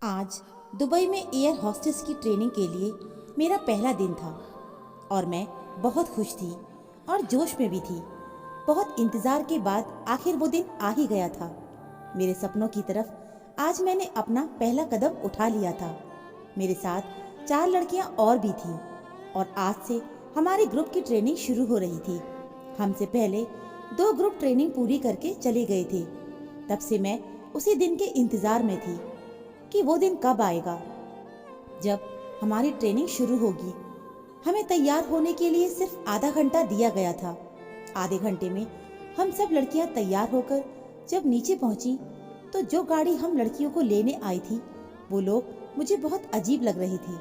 आज दुबई में air hostess की ट्रेनिंग के लिए मेरा पहला दिन था और मैं बहुत खुश थी और जोश में भी थी। बहुत इंतज़ार के बाद आखिर वो दिन आ ही गया था। मेरे सपनों की तरफ आज मैंने अपना पहला कदम उठा लिया था। मेरे साथ 4 लड़कियां और भी थीं और आज से हमारे ग्रुप की ट्रेनिंग शुरू हो रही थी। हमसे पहले 2 ग्रुप ट्रेनिंग पूरी करके चले गए थे। तब से मैं उसी दिन के इंतज़ार में थी कि वो दिन कब आएगा जब हमारी ट्रेनिंग शुरू होगी। हमें तैयार होने के लिए सिर्फ आधा घंटा दिया गया था। आधे घंटे में हम सब लड़कियां तैयार होकर जब नीचे पहुंची तो जो गाड़ी हम लड़कियों को लेने आई थी वो लोग मुझे बहुत अजीब लग रही थी,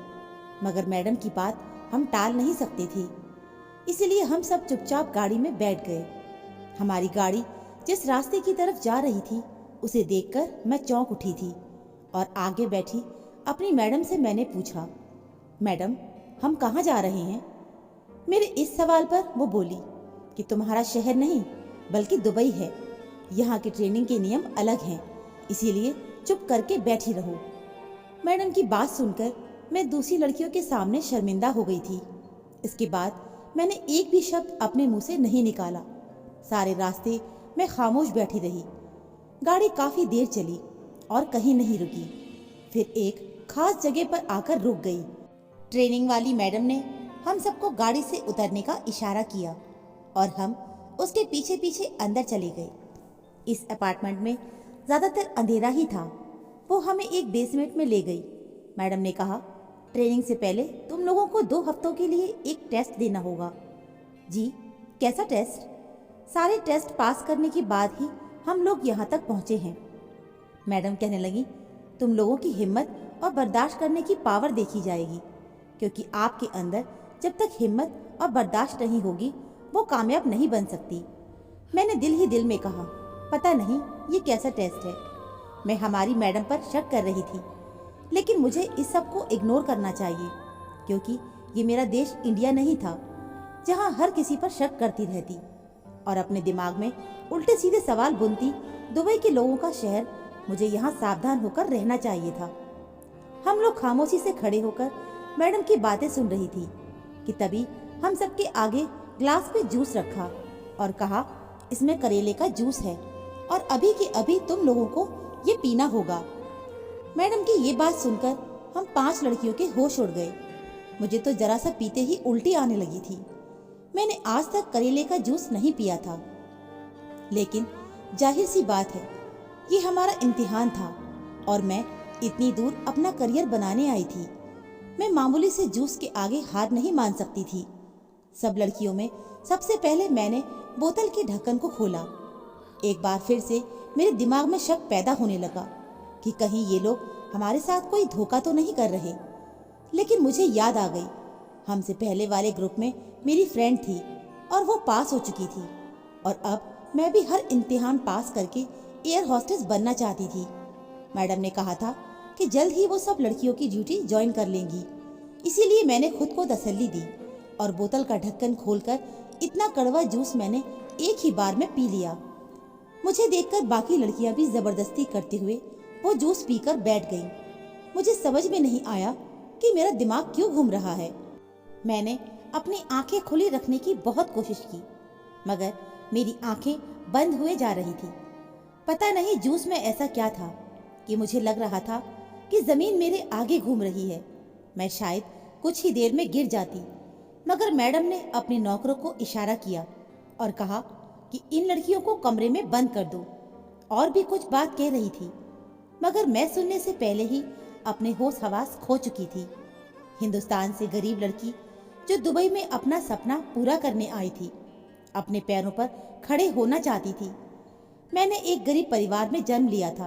मगर मैडम की बात हम टाल नहीं सकते थे, इसलिए हम सब चुपचाप गाड़ी में बैठ गए। हमारी गाड़ी जिस रास्ते की तरफ जा रही थी उसे देखकर मैं चौंक उठी थी और आगे बैठी अपनी मैडम से मैंने पूछा, मैडम हम कहाँ जा रहे हैं? मेरे इस सवाल पर वो बोली कि तुम्हारा शहर नहीं बल्कि दुबई है। यहाँ की ट्रेनिंग के नियम अलग हैं, इसीलिए चुप करके बैठी रहो। मैडम की बात सुनकर मैं दूसरी लड़कियों के सामने शर्मिंदा हो गई थी। इसके बाद मैंने एक भी शब्द अपने मुंह से नहीं निकाला। सारे रास्ते मैं खामोश बैठी रही। गाड़ी काफी देर चली और कहीं नहीं रुकी, फिर एक खास जगह पर आकर रुक गई। ट्रेनिंग वाली मैडम ने हम सबको गाड़ी से उतरने का इशारा किया और हम उसके पीछे पीछे अंदर चले गए। इस अपार्टमेंट में ज़्यादातर अंधेरा ही था। वो हमें एक बेसमेंट में ले गई। मैडम ने कहा, ट्रेनिंग से पहले तुम लोगों को 2 हफ्तों के लिए एक टेस्ट देना होगा। जी, कैसा टेस्ट? सारे टेस्ट पास करने के बाद ही हम लोग यहाँ तक पहुँचे हैं। मैडम कहने लगी, तुम लोगों की हिम्मत और बर्दाश्त करने की पावर देखी जाएगी, क्योंकि आपके अंदर जब तक हिम्मत और बर्दाश्त नहीं होगी वो कामयाब नहीं बन सकती। मैंने दिल ही दिल में कहा, पता नहीं ये कैसा टेस्ट है। मैं हमारी मैडम पर शक कर रही थी, लेकिन मुझे इस सब को इग्नोर करना चाहिए, क्योंकि ये मेरा देश इंडिया नहीं था जहाँ हर किसी पर शक करती रहती और अपने दिमाग में उल्टे सीधे सवाल बुनती। दुबई के लोगों का शहर, मुझे यहाँ सावधान होकर रहना चाहिए था। हम लोग खामोशी से खड़े होकर मैडम की बातें सुन रही थी कि तभी हम सबके आगे ग्लास पे जूस रखा और कहा, इसमें करेले का जूस है और अभी के अभी तुम लोगों को ये पीना होगा। मैडम की ये बात सुनकर हम 5 लड़कियों के होश उड़ गए। मुझे तो जरा सा पीते ही उल्टी आने लगी थी। मैंने आज तक करेले का जूस नहीं पिया था, लेकिन जाहिर सी बात है ये हमारा इम्तिहान था और मैं इतनी दूर अपना करियर बनाने आई थी। मैं मामूली से जूस के आगे हार नहीं मान सकती थी। सब लड़कियों में सबसे पहले मैंने बोतल के ढक्कन को खोला। एक बार फिर से मेरे दिमाग में शक पैदा होने लगा कि कहीं ये लोग हमारे साथ कोई धोखा तो नहीं कर रहे। लेकिन मुझे याद आ गई, हमसे पहले वाले ग्रुप में मेरी फ्रेंड थी और वो पास हो चुकी थी और अब मैं भी हर इम्तिहान पास करके एयर हॉस्टेस बनना चाहती थी। मैडम ने कहा था कि जल्द ही वो सब लड़कियों की ड्यूटी ज्वाइन कर लेंगी, इसीलिए मैंने खुद को तसल्ली दी और बोतल का ढक्कन खोलकर इतना कड़वा जूस मैंने एक ही बार में पी लिया। मुझे देखकर बाकी लड़कियां भी जबरदस्ती करते हुए वो जूस पीकर बैठ गईं। मुझे समझ में नहीं आया कि मेरा दिमाग क्यों घूम रहा है। मैंने अपनी आंखें खुली रखने की बहुत कोशिश की, मगर मेरी आंखें बंद हुए जा रही थी। पता नहीं जूस में ऐसा क्या था कि मुझे लग रहा था कि जमीन मेरे आगे घूम रही है। मैं शायद कुछ ही देर में गिर जाती, मगर मैडम ने अपने नौकरों को इशारा किया और कहा कि इन लड़कियों को कमरे में बंद कर दो। और भी कुछ बात कह रही थी, मगर मैं सुनने से पहले ही अपने होश हवास खो चुकी थी। हिंदुस्तान से गरीब लड़की जो दुबई में अपना सपना पूरा करने आई थी, अपने पैरों पर खड़े होना चाहती थी। मैंने एक गरीब परिवार में जन्म लिया था।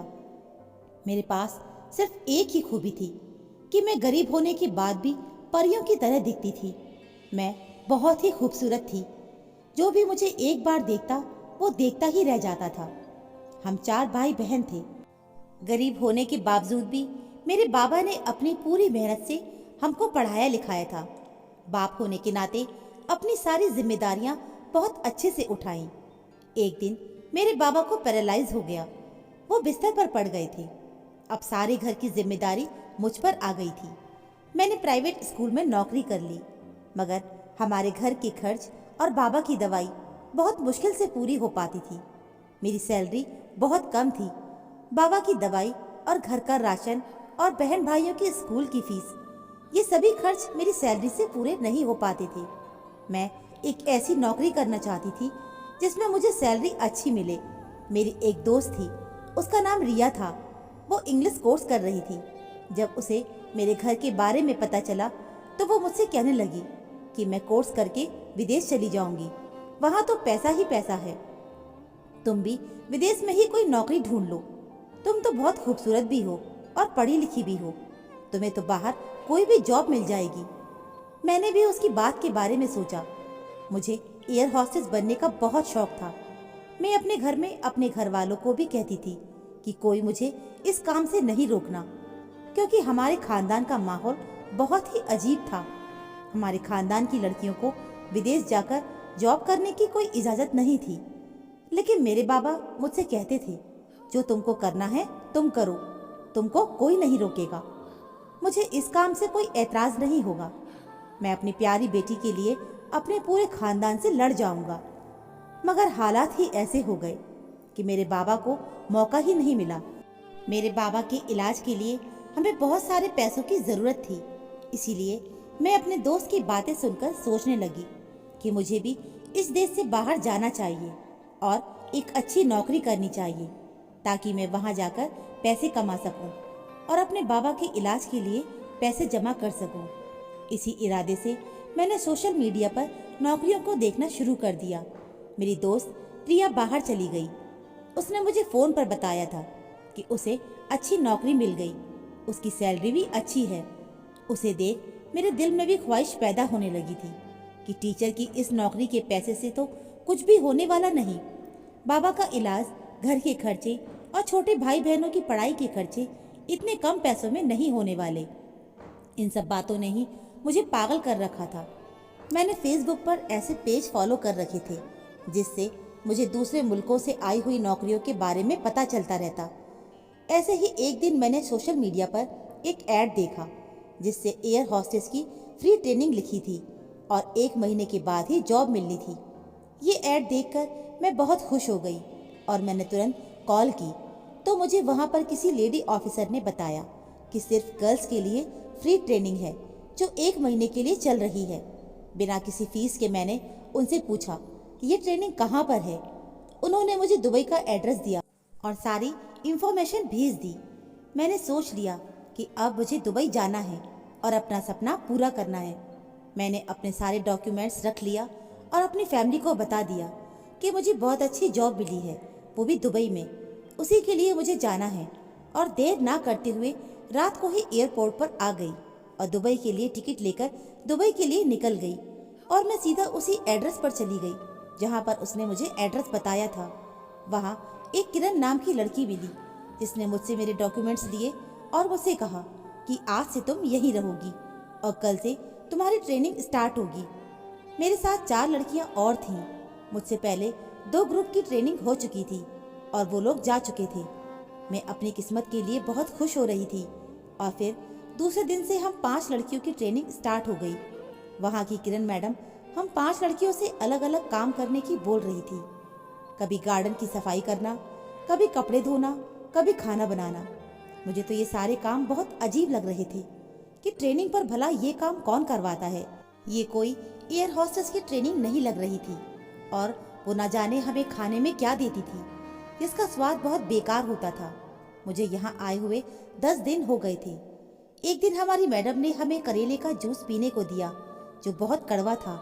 मेरे पास सिर्फ एक ही खूबी थी कि मैं गरीब होने के बाद भी परियों की तरह दिखती थी। मैं बहुत ही खूबसूरत थी। जो भी मुझे एक बार देखता वो देखता ही रह जाता था। हम 4 भाई बहन थे। गरीब होने के बावजूद भी मेरे बाबा ने अपनी पूरी मेहनत से हमको पढ़ाया लिखाया था। बाप होने के नाते अपनी सारी जिम्मेदारियां बहुत अच्छे से उठाई। एक दिन मेरे बाबा को पैरालाइज हो गया। वो बिस्तर पर पड़ गए थे। अब सारे घर की जिम्मेदारी मुझ पर आ गई थी। मैंने प्राइवेट स्कूल में नौकरी कर ली, मगर हमारे घर के खर्च और बाबा की दवाई बहुत मुश्किल से पूरी हो पाती थी। मेरी सैलरी बहुत कम थी। बाबा की दवाई और घर का राशन और बहन भाइयों की स्कूल की फीस, ये सभी खर्च मेरी सैलरी से पूरे नहीं हो पाते थे। मैं एक ऐसी नौकरी करना चाहती थी जिसमें मुझे सैलरी अच्छी मिले। मेरी एक दोस्त थी, उसका नाम रिया था। वो इंग्लिश कोर्स कर रही थी। जब उसे मेरे घर के बारे में पता चला तो वो मुझसे कहने लगी कि मैं कोर्स करके विदेश चली जाऊंगी, वहाँ तो पैसा ही पैसा है। तुम भी विदेश में ही कोई नौकरी ढूंढ लो। तुम तो बहुत खूबसूरत भी हो और पढ़ी लिखी भी हो, तुम्हें तो बाहर कोई भी जॉब मिल जाएगी। मैंने भी उसकी बात के बारे में सोचा। मुझे एयर हॉस्टेस बनने का बहुत शौक था। मैं अपने घर में अपने घर वालों को भी कहती थी कि कोई मुझे इस काम से नहीं रोकना, क्योंकि हमारे खानदान का माहौल बहुत ही अजीब था। हमारे खानदान की लड़कियों को विदेश जाकर जॉब करने की कोई इजाज़त नहीं थी। लेकिन मेरे बाबा मुझसे कहते थे, जो तुमको करना है तुम करो, तुमको कोई नहीं रोकेगा। मुझे इस काम से कोई एतराज़ नहीं होगा। मैं अपनी प्यारी बेटी के लिए अपने पूरे खानदान से लड़ जाऊंगा। मगर हालात ही ऐसे हो गए कि मेरे बाबा को मौका ही नहीं मिला। मेरे बाबा के इलाज के लिए हमें बहुत सारे पैसों की ज़रूरत थी। इसीलिए मैं अपने दोस्त की बातें सुनकर सोचने लगी कि मुझे भी इस देश से बाहर जाना चाहिए और एक अच्छी नौकरी करनी चाहिए, ताकि मैं वहां जाकर पैसे कमा सकूं और अपने बाबा के इलाज के लिए पैसे जमा कर सकूं। इसी इरादे से मैंने सोशल मीडिया पर नौकरियों को देखना शुरू कर दिया। मेरी दोस्त प्रिया बाहर चली गई। उसने मुझे फ़ोन पर बताया था कि उसे अच्छी नौकरी मिल गई, उसकी सैलरी भी अच्छी है। उसे देख मेरे दिल में भी ख्वाहिश पैदा होने लगी थी कि टीचर की इस नौकरी के पैसे से तो कुछ भी होने वाला नहीं। बाबा का इलाज, घर के खर्चे और छोटे भाई बहनों की पढ़ाई के खर्चे इतने कम पैसों में नहीं होने वाले। इन सब बातों ने ही मुझे पागल कर रखा था। मैंने फेसबुक पर ऐसे पेज फॉलो कर रखे थे जिससे मुझे दूसरे मुल्कों से आई हुई नौकरियों के बारे में पता चलता रहता। ऐसे ही एक दिन मैंने सोशल मीडिया पर एक ऐड देखा जिससे एयर हॉस्टेस की फ्री ट्रेनिंग लिखी थी और 1 महीने के बाद ही जॉब मिलनी थी। ये ऐड देखकर मैं बहुत खुश हो गई और मैंने तुरंत कॉल की तो मुझे वहाँ पर किसी लेडी ऑफिसर ने बताया कि सिर्फ गर्ल्स के लिए फ्री ट्रेनिंग है जो 1 महीने के लिए चल रही है। बिना किसी फीस के मैंने उनसे पूछा कि ये ट्रेनिंग कहाँ पर है। उन्होंने मुझे दुबई का एड्रेस दिया और सारी इंफॉर्मेशन भेज दी। मैंने सोच लिया कि अब मुझे दुबई जाना है और अपना सपना पूरा करना है। मैंने अपने सारे डॉक्यूमेंट्स रख लिया और अपनी फैमिली को बता दिया कि मुझे बहुत अच्छी जॉब मिली है, वो भी दुबई में। उसी के लिए मुझे जाना है और देर ना करते हुए रात को ही एयरपोर्ट पर आ गई और दुबई के लिए टिकट लेकर दुबई के लिए निकल गई। और मैं सीधा उसी एड्रेस पर चली गई जहाँ पर उसने मुझे एड्रेस बताया था। वहाँ एक किरण नाम की लड़की मिली जिसने मुझसे मेरे डॉक्यूमेंट्स लिए और मुझसे कहा कि आज से तुम यहीं रहोगी और कल से तुम्हारी ट्रेनिंग स्टार्ट होगी। मेरे साथ 4 लड़कियां और थीं। मुझसे पहले 2 ग्रुप की ट्रेनिंग हो चुकी थी और वो लोग जा चुके थे। मैं अपनी किस्मत के लिए बहुत खुश हो रही थी। और फिर दूसरे दिन से हम 5 लड़कियों की ट्रेनिंग स्टार्ट हो गई। वहाँ की किरण मैडम हम 5 लड़कियों से अलग अलग काम करने की बोल रही थी। कभी गार्डन की सफाई करना, कभी कपड़े धोना, कभी खाना बनाना। मुझे तो ये सारे काम बहुत अजीब लग रहे थे कि ट्रेनिंग पर भला ये काम कौन करवाता है। ये कोई एयर हॉस्टेस की ट्रेनिंग नहीं लग रही थी और वो न जाने हमें खाने में क्या देती थी जिसका स्वाद बहुत बेकार होता था। मुझे यहाँ आए हुए 10 दिन हो गए थे। एक दिन हमारी मैडम ने हमें करेले का जूस पीने को दिया जो बहुत कड़वा था।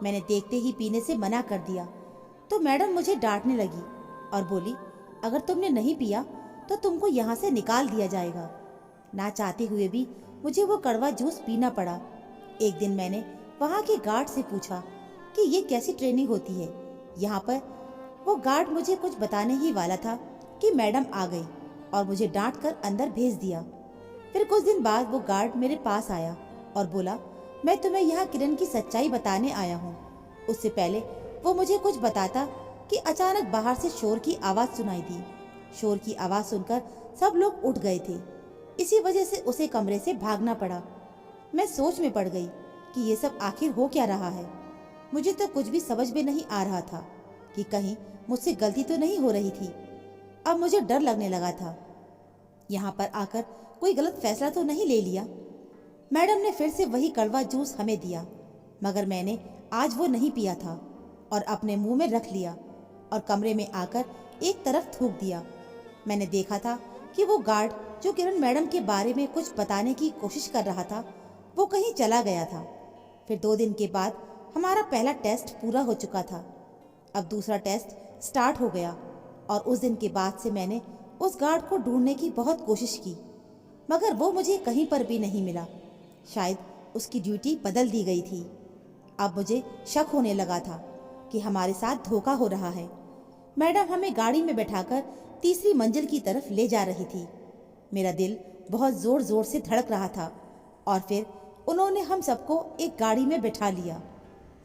मैंने देखते ही पीने से मना कर दिया तो मैडम मुझे डांटने लगी और बोली, अगर तुमने नहीं पिया तो तुमको यहाँ से निकाल दिया जाएगा। ना चाहते हुए भी मुझे वो कड़वा जूस पीना पड़ा। एक दिन मैंने वहाँ के गार्ड से पूछा कि ये कैसी ट्रेनिंग होती है यहाँ पर। वो गार्ड मुझे कुछ बताने ही वाला था कि मैडम आ गई और मुझे डांट कर अंदर भेज दिया। फिर कुछ दिन बाद वो गार्ड मेरे पास आया और बोला, मैं तुम्हें यहाँ किरण की सच्चाई बताने आया हूँ। उससे पहले वो मुझे कुछ बताता कि अचानक बाहर से शोर की आवाज़ सुनाई दी। शोर की आवाज़ सुनकर सब लोग उठ गए थे। इसी वजह से उसे कमरे से भागना पड़ा। मैं सोच में पड़ गई कि ये सब आखिर हो क्या रहा है। मुझे तो कुछ भी समझ में नहीं आ रहा था कि कहीं मुझसे गलती तो नहीं हो रही थी। अब मुझे डर लगने लगा था, यहाँ पर आकर कोई गलत फैसला तो नहीं ले लिया। मैडम ने फिर से वही कड़वा जूस हमें दिया, मगर मैंने आज वो नहीं पिया था और अपने मुंह में रख लिया और कमरे में आकर एक तरफ थूक दिया। मैंने देखा था कि वो गार्ड जो किरण मैडम के बारे में कुछ बताने की कोशिश कर रहा था, वो कहीं चला गया था। फिर 2 दिन के बाद हमारा पहला टेस्ट पूरा हो चुका था। अब दूसरा टेस्ट स्टार्ट हो गया और उस दिन के बाद से मैंने उस गार्ड को ढूंढने की बहुत कोशिश की, मगर वो मुझे कहीं पर भी नहीं मिला। शायद उसकी ड्यूटी बदल दी गई थी। अब मुझे शक होने लगा था कि हमारे साथ धोखा हो रहा है। मैडम हमें गाड़ी में बैठाकर तीसरी मंजिल की तरफ ले जा रही थी। मेरा दिल बहुत ज़ोर ज़ोर से धड़क रहा था और फिर उन्होंने हम सबको एक गाड़ी में बैठा लिया।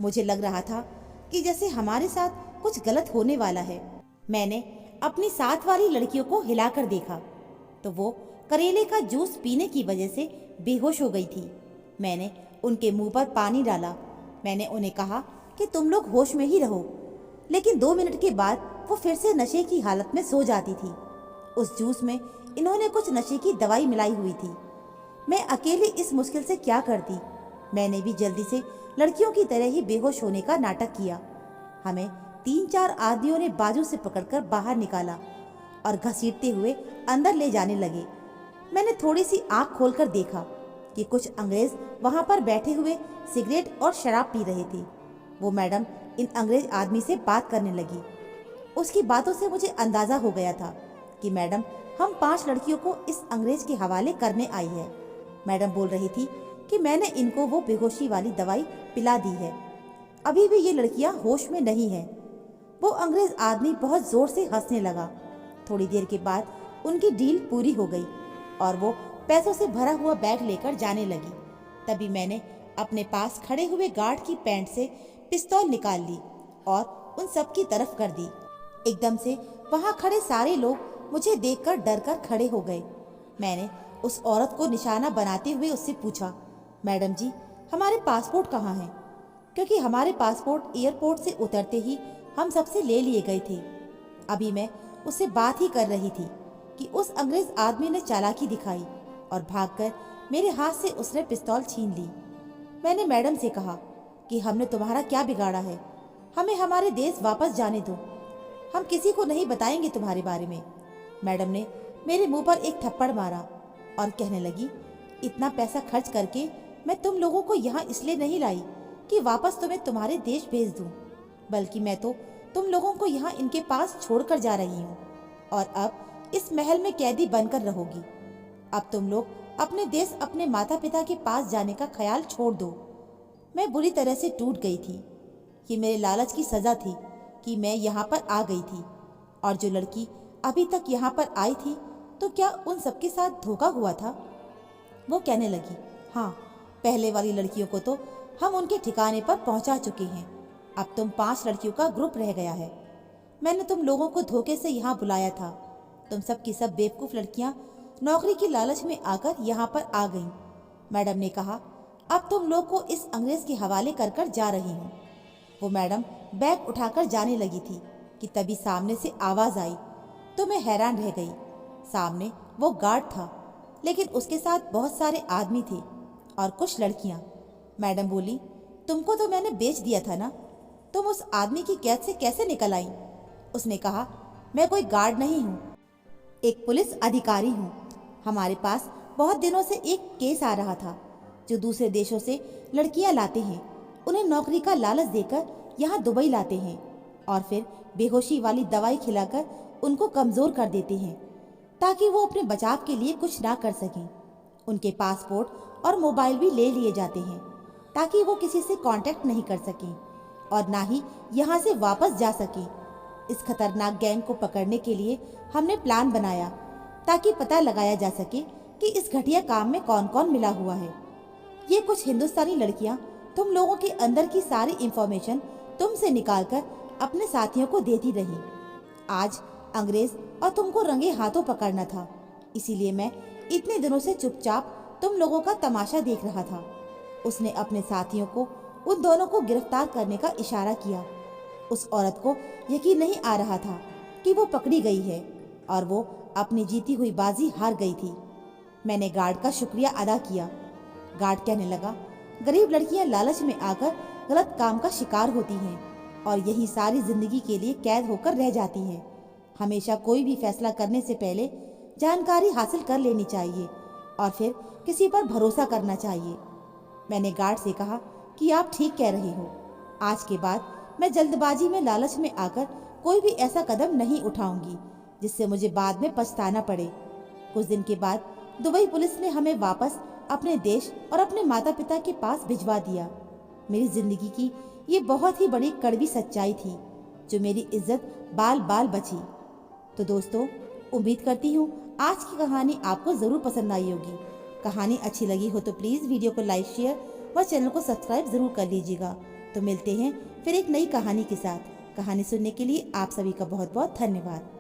मुझे लग रहा था कि जैसे हमारे साथ कुछ गलत होने वाला है। मैंने अपनी साथ वाली लड़कियों को हिलाकर देखा तो वो करेले का जूस पीने की वजह से बेहोश हो गई थी। मैंने उनके मुंह पर पानी डाला। मैंने उन्हें कहा कि तुम लोग होश में ही रहो, लेकिन 2 मिनट के बाद वो फिर से नशे की हालत में सो जाती थी। उस जूस में इन्होंने कुछ नशे की दवाई मिलाई हुई थी। मैं अकेले इस मुश्किल से क्या करती। मैंने भी जल्दी से लड़कियों की तरह ही बेहोश होने का नाटक किया। हमें 3-4 आदमियों ने बाजू से पकड़कर बाहर निकाला और घसीटते हुए अंदर ले जाने लगे। मैंने थोड़ी सी आंख खोलकर देखा कि कुछ अंग्रेज वहां पर बैठे हुए सिगरेट और शराब पी रहे थे। वो मैडम इन अंग्रेज आदमी से बात करने लगी। उसकी बातों से मुझे अंदाजा हो गया था कि मैडम हम 5 लड़कियों को इस अंग्रेज के हवाले करने आई है। मैडम बोल रही थी कि मैंने इनको वो बेहोशी वाली दवाई पिला दी है। अभी भी ये लड़कियां होश में नहीं हैं। वो अंग्रेज आदमी बहुत जोर से हंसने लगा। थोड़ी देर के बाद उनकी डील पूरी हो गई और वो पैसों से भरा हुआ बैग लेकर जाने लगी। तभी मैंने अपने पास खड़े हुए गार्ड की पैंट से पिस्तौल निकाल ली और उन सब की तरफ कर दी। एकदम से वहां खड़े सारे लोग मुझे देखकर डरकर खड़े हो गए। मैंने उस औरत को निशाना बनाते हुए उससे पूछा, मैडम जी हमारे पासपोर्ट कहाँ हैं? क्योंकि हमारे पासपोर्ट एयरपोर्ट से उतरते ही हम सबसे ले लिए गए थे। अभी मैं उससे बात ही कर रही थी कि उस अंग्रेज आदमी ने चालाकी दिखाई और भागकर मेरे हाथ से उसने पिस्तौल छीन ली। मैंने मैडम से कहा कि हमने तुम्हारा क्या बिगाड़ा है, हमें हमारे देश वापस जाने दो, हम किसी को नहीं बताएंगे तुम्हारे बारे में। मैडम ने मेरे मुंह पर एक थप्पड़ मारा और कहने लगी, इतना पैसा खर्च करके मैं तुम लोगों को यहाँ इसलिए नहीं लाई कि वापस तुम्हें तुम्हारे देश भेज दूँ, बल्कि मैं तो तुम लोगों को यहाँ इनके पास छोड़कर जा रही हूँ और अब इस महल में कैदी बनकर रहोगी। अब तुम लोग अपने देश अपने माता पिता के पास जाने का ख्याल छोड़ दो। मैं बुरी तरह से टूट गई थी। ये मेरे लालच की सज़ा थी कि मैं यहाँ पर आ गई थी। और जो लड़की अभी तक यहाँ पर आई थी, तो क्या उन सबके साथ धोखा हुआ था? वो कहने लगी, हाँ, पहले वाली लड़कियों को तो हम उनके ठिकाने पर पहुँचा चुके हैं। अब तुम 5 लड़कियों का ग्रुप रह गया है। मैंने तुम लोगों को धोखे से यहाँ बुलाया था। तुम सब की सब बेवकूफ़ लड़कियाँ नौकरी की लालच में आकर यहाँ पर आ गईं। मैडम ने कहा, अब तुम लोग को इस अंग्रेज के हवाले कर कर जा रही हूँ। वो मैडम बैग उठाकर जाने लगी थी कि तभी सामने से आवाज़ आई तो मैं हैरान रह गई। सामने वो गार्ड था, लेकिन उसके साथ बहुत सारे आदमी थे और कुछ लड़कियाँ। मैडम बोली, तुमको तो मैंने बेच दिया था ना, तुम उस आदमी की कैद से कैसे निकल आई? उसने कहा, मैं कोई गार्ड नहीं हूँ, एक पुलिस अधिकारी हूँ। हमारे पास बहुत दिनों से एक केस आ रहा था। जो दूसरे देशों से लड़कियां लाते हैं, उन्हें नौकरी का लालच देकर यहाँ दुबई लाते हैं और फिर बेहोशी वाली दवाई खिलाकर उनको कमज़ोर कर देते हैं ताकि वो अपने बचाव के लिए कुछ ना कर सकें। उनके पासपोर्ट और मोबाइल भी ले लिए जाते हैं ताकि वो किसी से कांटेक्ट नहीं कर सकें और ना ही यहाँ से वापस जा सकें। इस खतरनाक गैंग को पकड़ने के लिए हमने प्लान बनाया ताकि पता लगाया जा सके कि इस घटिया काम में कौन कौन मिला हुआ है। ये कुछ हिंदुस्तानी लड़कियां तुम लोगों के अंदर की सारी इंफॉर्मेशन तुमसे निकालकर अपने साथियों को देती रही। आज अंग्रेज और तुमको रंगे हाथों पकड़ना था इसीलिए मैं इतने दिनों से चुपचाप तुम लोगों का तमाशा देख रहा था। उसने अपने साथियों को उन दोनों को गिरफ्तार करने का इशारा किया। उस औरत को यकीन नहीं आ रहा था कि वो पकड़ी गई है और वो अपनी जीती हुई बाजी हार गई थी। मैंने गार्ड का शुक्रिया अदा किया। गार्ड कहने लगा, गरीब लड़कियां लालच में आकर गलत काम का शिकार होती हैं और यही सारी जिंदगी के लिए कैद होकर रह जाती हैं। हमेशा कोई भी फैसला करने से पहले जानकारी हासिल कर लेनी चाहिए और फिर किसी पर भरोसा करना चाहिए। मैंने गार्ड से कहा कि आप ठीक कह रहे हो। आज के बाद मैं जल्दबाजी में लालच में आकर कोई भी ऐसा कदम नहीं उठाऊंगी जिससे मुझे बाद में पछताना पड़े। कुछ दिन के बाद दुबई पुलिस ने हमें वापस अपने देश और अपने माता पिता के पास भिजवा दिया। मेरी जिंदगी की ये बहुत ही बड़ी कड़वी सच्चाई थी जो मेरी इज्जत बाल बाल बची। तो दोस्तों, उम्मीद करती हूँ आज की कहानी आपको ज़रूर पसंद आई होगी। कहानी अच्छी लगी हो तो प्लीज़ वीडियो को लाइक, शेयर व चैनल को सब्सक्राइब ज़रूर कर लीजिएगा। तो मिलते हैं फिर एक नई कहानी के साथ। कहानी सुनने के लिए आप सभी का बहुत बहुत धन्यवाद।